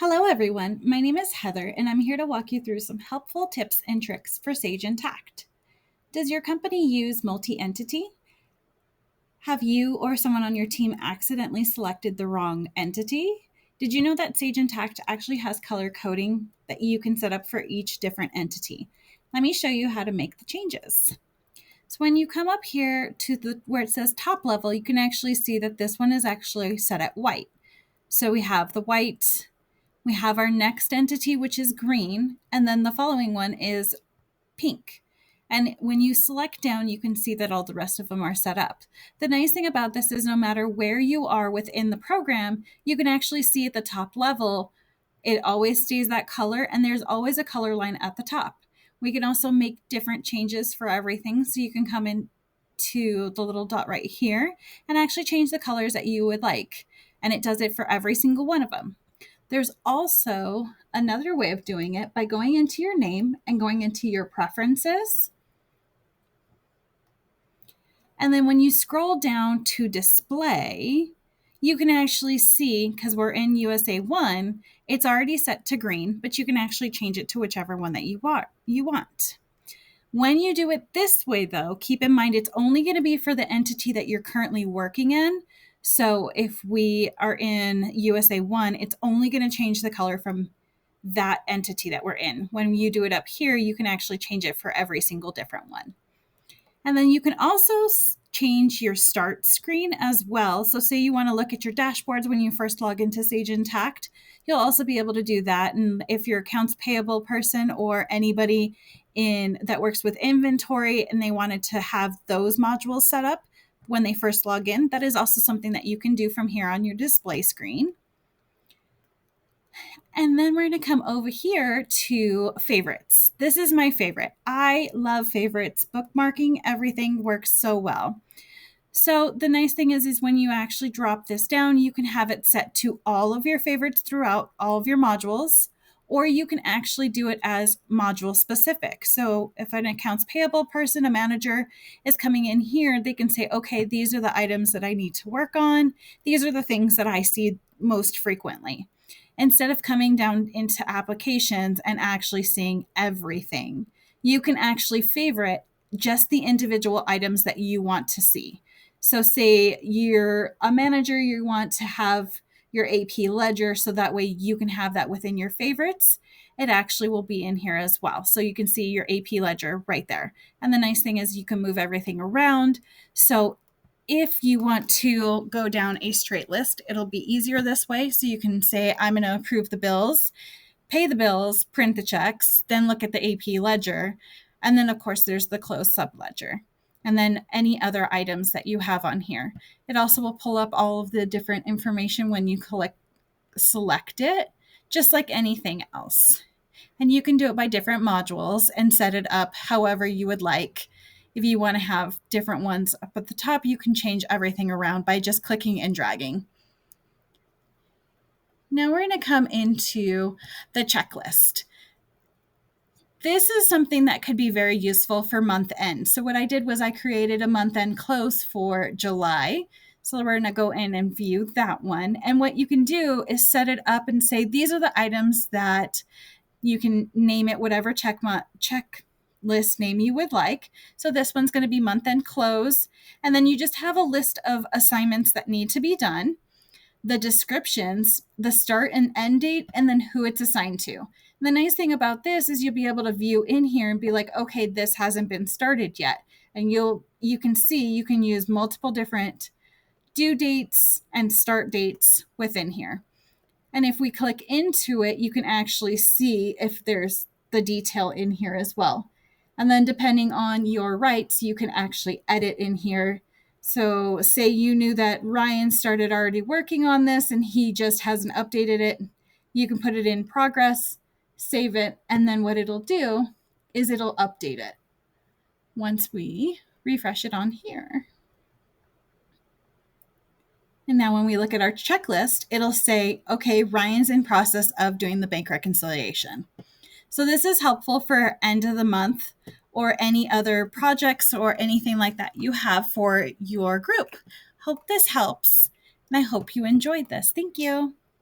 Hello everyone, my name is Heather and I'm here to walk you through some helpful tips and tricks for Sage Intacct. Does your company use multi-entity? Have you or someone on your team accidentally selected the wrong entity? Did you know that Sage Intacct actually has color coding that you can set up for each different entity? Let me show you how to make the changes. So when you come up here to where it says top level, you can actually see that this one is actually set at white. So we have the white. We have our next entity, which is green, and then the following one is pink. And when you select down, you can see that all the rest of them are set up. The nice thing about this is no matter where you are within the program, you can actually see at the top level, it always stays that color, and there's always a color line at the top. We can also make different changes for everything. So you can come in to the little dot right here and actually change the colors that you would like. And it does it for every single one of them. There's also another way of doing it by going into your name and going into your preferences. And then when you scroll down to display, you can actually see, because we're in USA 1, it's already set to green, but you can actually change it to whichever one that you want. When you do it this way, though, keep in mind it's only going to be for the entity that you're currently working in. So if we are in USA 1, it's only going to change the color from that entity that we're in. When you do it up here, you can actually change it for every single different one. And then you can also change your start screen as well. So say you want to look at your dashboards when you first log into Sage Intacct, you'll also be able to do that. And if you're accounts payable person or anybody that works with inventory and they wanted to have those modules set up when they first log in, that is also something that you can do from here on your display screen. And then we're going to come over here to favorites. This is my favorite. I love favorites. Bookmarking everything works so well. So the nice thing is when you actually drop this down, you can have it set to all of your favorites throughout all of your modules, or you can actually do it as module specific. So if an accounts payable person, a manager is coming in here, they can say, okay, these are the items that I need to work on. These are the things that I see most frequently. Instead of coming down into applications and actually seeing everything, you can actually favorite just the individual items that you want to see. So say you're a manager, you want to have your AP ledger, so that way you can have that within your favorites. It actually will be in here as well. So you can see your AP ledger right there. And the nice thing is you can move everything around. So if you want to go down a straight list, it'll be easier this way. So you can say, I'm going to approve the bills, pay the bills, print the checks, then look at the AP ledger. And then, of course, there's the closed subledger. And then any other items that you have on here. It also will pull up all of the different information when you select it, just like anything else. And you can do it by different modules and set it up however you would like. If you want to have different ones up at the top, you can change everything around by just clicking and dragging. Now we're going to come into the checklist. This is something that could be very useful for month end. So what I did was I created a month end close for July. So we're going to go in and view that one. And what you can do is set it up and say, these are the items that you can name it whatever checklist name you would like. So this one's going to be month end close. And then you just have a list of assignments that need to be done, the descriptions, the start and end date, and then who it's assigned to. And the nice thing about this is you'll be able to view in here and be like, okay, this hasn't been started yet. And you can see you can use multiple different due dates and start dates within here. And if we click into it, you can actually see if there's the detail in here as well. And then depending on your rights, you can actually edit in here. So say you knew that Ryan started already working on this and he just hasn't updated it. You can put it in progress, save it, and then what it'll do is it'll update it once we refresh it on here. And now when we look at our checklist, it'll say, okay, Ryan's in process of doing the bank reconciliation. So this is helpful for end of the month or any other projects or anything like that you have for your group. Hope this helps, and I hope you enjoyed this. Thank you.